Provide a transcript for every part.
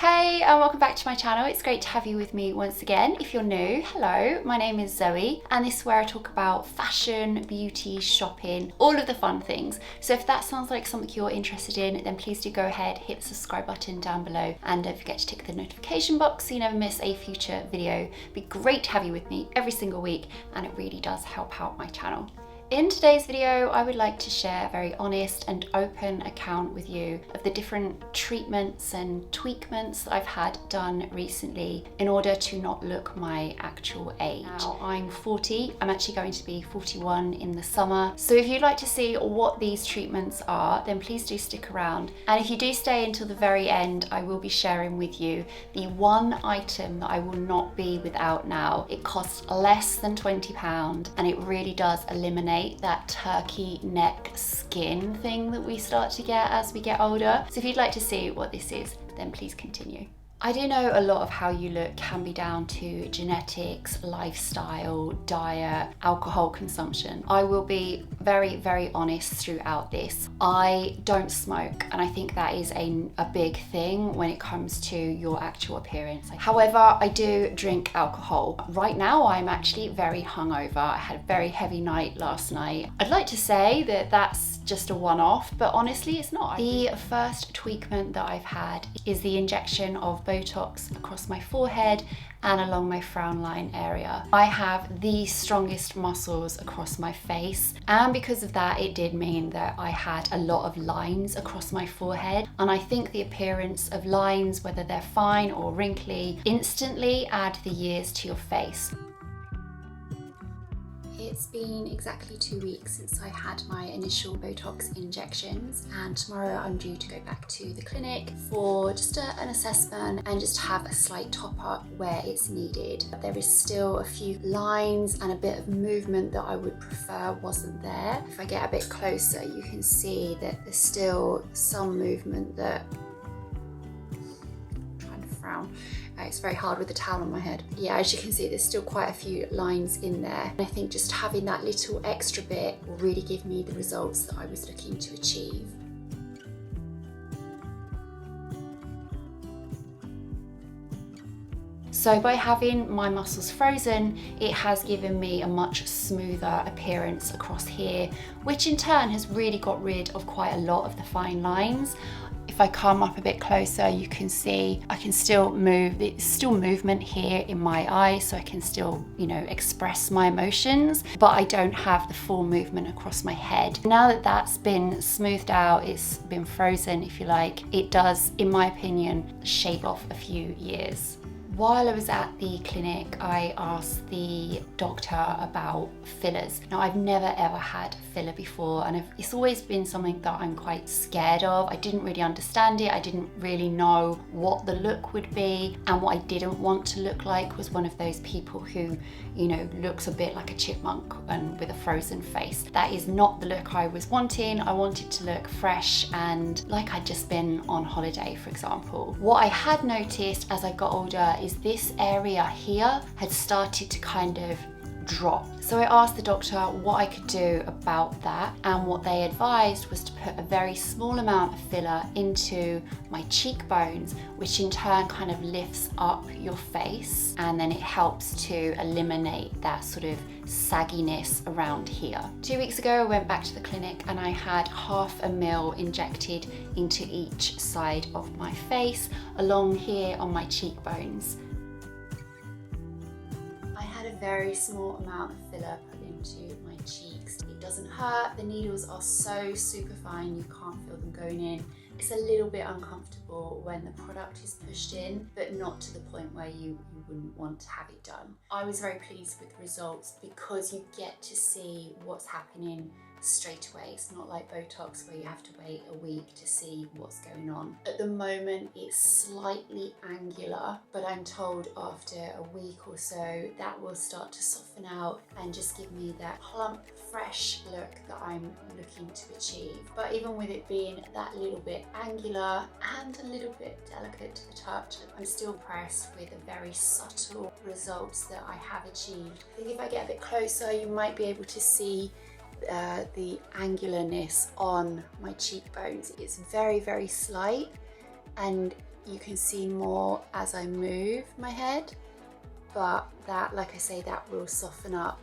Hey and welcome back to my channel. It's great to have you with me once again. If you're new, hello, my name is Zoe and this is where I talk about fashion, beauty, shopping, all of the fun things. So if that sounds like something you're interested in, then please do go ahead, hit the subscribe button down below and don't forget to tick the notification box so you never miss a future video. It'd be great to have you with me every single week and it really does help out my channel. In today's video, I would like to share a very honest and open account with you of the different treatments and tweakments that I've had done recently in order to not look my actual age. Now, I'm 40, I'm actually going to be 41 in the summer. So if you'd like to see what these treatments are, then please do stick around. And if you do stay until the very end, I will be sharing with you the one item that I will not be without now. It costs less than £20 and it really does eliminate that turkey neck skin thing that we start to get as we get older. So if you'd like to see what this is, then please continue. I do know a lot of how you look can be down to genetics, lifestyle, diet, alcohol consumption. I will be very, very honest throughout this. I don't smoke, and I think that is a big thing when it comes to your actual appearance. However, I do drink alcohol. Right now, I'm actually very hungover. I had a very heavy night last night. I'd like to say that that's just a one-off, but honestly, it's not. The first tweakment that I've had is the injection of Botox across my forehead and along my frown line area. I have the strongest muscles across my face, and because of that, it did mean that I had a lot of lines across my forehead, and I think the appearance of lines, whether they're fine or wrinkly, instantly add the years to your face. It's been exactly 2 weeks since I had my initial Botox injections, and tomorrow I'm due to go back to the clinic for just an assessment and just have a slight top up where it's needed. There is still a few lines and a bit of movement that I would prefer wasn't there. If I get a bit closer, you can see that there's still some movement that I'm trying to frown. It's very hard with the towel on my head. Yeah, as you can see, there's still quite a few lines in there. And I think just having that little extra bit will really give me the results that I was looking to achieve. So by having my muscles frozen, it has given me a much smoother appearance across here, which in turn has really got rid of quite a lot of the fine lines. If I come up a bit closer, you can see I can still move. There's still movement here in my eye, so I can still, express my emotions, but I don't have the full movement across my head. Now that that's been smoothed out, it's been frozen, if you like, it does, in my opinion, shave off a few years. While I was at the clinic, I asked the doctor about fillers. Now, I've never ever had filler before, and it's always been something that I'm quite scared of. I didn't really understand it. I didn't really know what the look would be, and what I didn't want to look like was one of those people who, looks a bit like a chipmunk and with a frozen face. That is not the look I was wanting. I wanted to look fresh and like I'd just been on holiday, for example. What I had noticed as I got older is this area here had started to kind of drop. So I asked the doctor what I could do about that, and what they advised was to put a very small amount of filler into my cheekbones, which in turn kind of lifts up your face, and then it helps to eliminate that sort of sagginess around here. 2 weeks ago, I went back to the clinic and I had 0.5 ml injected into each side of my face, along here on my cheekbones. Very small amount of filler put into my cheeks. It doesn't hurt, the needles are so super fine, you can't feel them going in. It's a little bit uncomfortable when the product is pushed in, but not to the point where you wouldn't want to have it done. I was very pleased with the results because you get to see what's happening straight away. It's not like Botox where you have to wait a week to see what's going on. At the moment, it's slightly angular, but I'm told after a week or so that will start to soften out and just give me that plump, fresh look that I'm looking to achieve. But even with it being that little bit angular and a little bit delicate to the touch, I'm still impressed with the very subtle results that I have achieved. I think if I get a bit closer, you might be able to see the angularness on my cheekbones. It's very, very slight, and you can see more as I move my head, but that, like I say, that will soften up.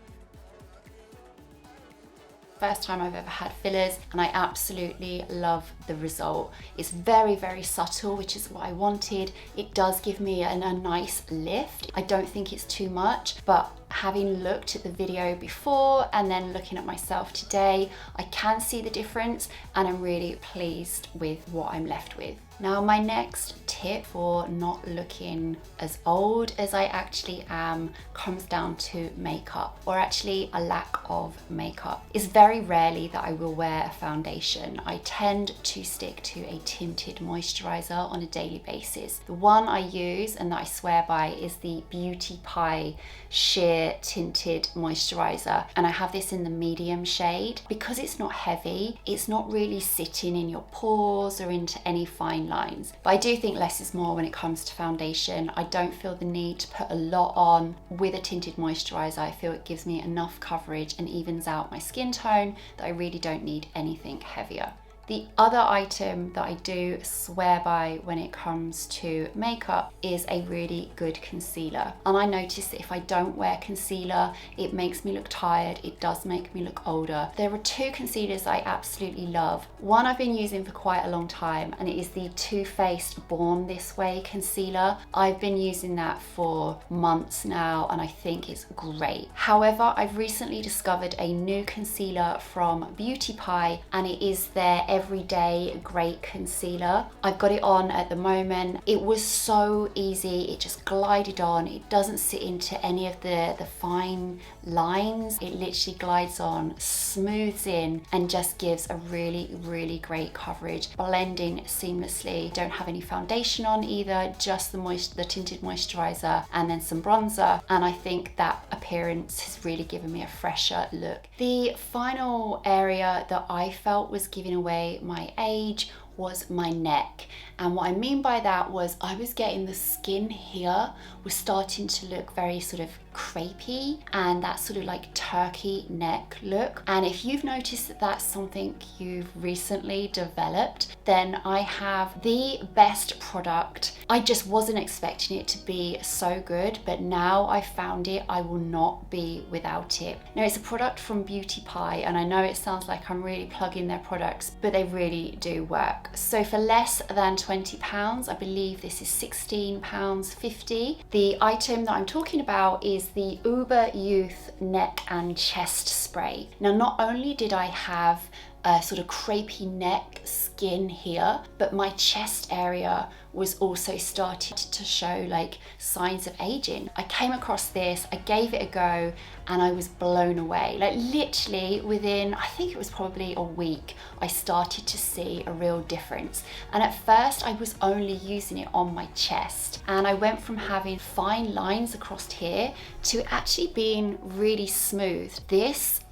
First time I've ever had fillers, and I absolutely love the result. It's very, very subtle, which is what I wanted. It does give me a nice lift. I don't think it's too much, but having looked at the video before and then looking at myself today, I can see the difference, and I'm really pleased with what I'm left with. Now, my next tip for not looking as old as I actually am comes down to makeup, or actually a lack of makeup. It's very rarely that I will wear a foundation. I tend to stick to a tinted moisturizer on a daily basis. The one I use and that I swear by is the Beauty Pie Sheer Tinted Moisturizer, and I have this in the medium shade. Because it's not heavy, it's not really sitting in your pores or into any fine lines. But I do think less is more when it comes to foundation. I don't feel the need to put a lot on. With a tinted moisturizer, I feel it gives me enough coverage and evens out my skin tone that I really don't need anything heavier. The other item that I do swear by when it comes to makeup is a really good concealer. And I notice that if I don't wear concealer, it makes me look tired. It does make me look older. There are two concealers I absolutely love. One I've been using for quite a long time, and it is the Too Faced Born This Way concealer. I've been using that for months now, and I think it's great. However, I've recently discovered a new concealer from Beauty Pie, and it is their Everyday Great Concealer. I've got it on at the moment. It was so easy. It just glided on. It doesn't sit into any of the fine lines. It literally glides on, smooths in, and just gives a really, really great coverage, blending seamlessly. Don't have any foundation on either, just the tinted moisturizer and then some bronzer, and I think that appearance has really given me a fresher look. The final area that I felt was giving away my age was my neck. And what I mean by that was I was getting the skin here was starting to look very sort of crepey, and that sort of like turkey neck look. And if you've noticed that that's something you've recently developed, then I have the best product. I just wasn't expecting it to be so good, but now I found it, I will not be without it. Now, it's a product from Beauty Pie, and I know it sounds like I'm really plugging their products, but they really do work. So for less than £20, I believe this is £16.50. The item that I'm talking about is the Uber Youth Neck and Chest Spray. Now, not only did I have a sort of crepey neck skin here, but my chest area was also started to show like signs of aging. I came across this, I gave it a go, and I was blown away. Like literally within, I think it was probably a week, I started to see a real difference. And at first I was only using it on my chest, and I went from having fine lines across here to actually being really smooth.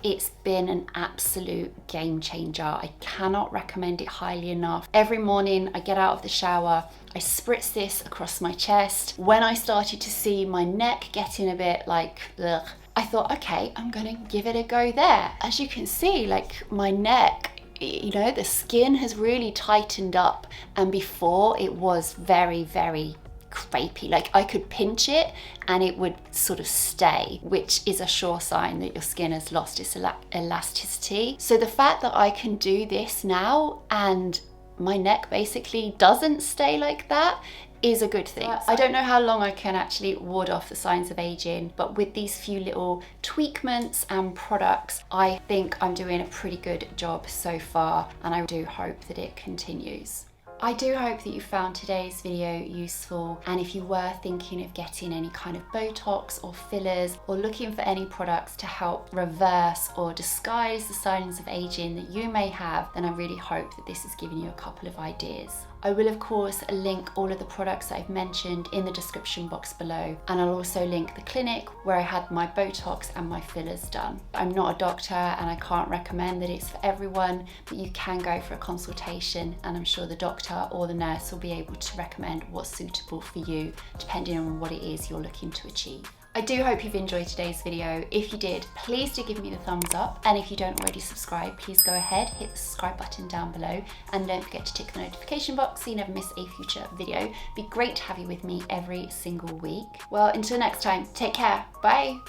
It's been an absolute game changer. I cannot recommend it highly enough. Every morning I get out of the shower, I spritz this across my chest. When I started to see my neck getting a bit like, ugh, I thought, okay, I'm gonna give it a go there. As you can see, like my neck, you know, the skin has really tightened up, and before it was very, very crepey. Like I could pinch it and it would sort of stay, which is a sure sign that your skin has lost its elasticity. So the fact that I can do this now and my neck basically doesn't stay like that is a good thing. I don't know how long I can actually ward off the signs of aging, but with these few little tweakments and products, I think I'm doing a pretty good job so far, and I do hope that it continues. I do hope that you found today's video useful, and if you were thinking of getting any kind of Botox or fillers, or looking for any products to help reverse or disguise the signs of aging that you may have, then I really hope that this has given you a couple of ideas. I will of course link all of the products that I've mentioned in the description box below, and I'll also link the clinic where I had my Botox and my fillers done. I'm not a doctor and I can't recommend that it's for everyone, but you can go for a consultation, and I'm sure the doctor or the nurse will be able to recommend what's suitable for you depending on what it is you're looking to achieve. I do hope you've enjoyed today's video. If you did, please do give me the thumbs up. And if you don't already subscribe, please go ahead, hit the subscribe button down below, and don't forget to tick the notification box so you never miss a future video. It'd be great to have you with me every single week. Well, until next time, take care. Bye.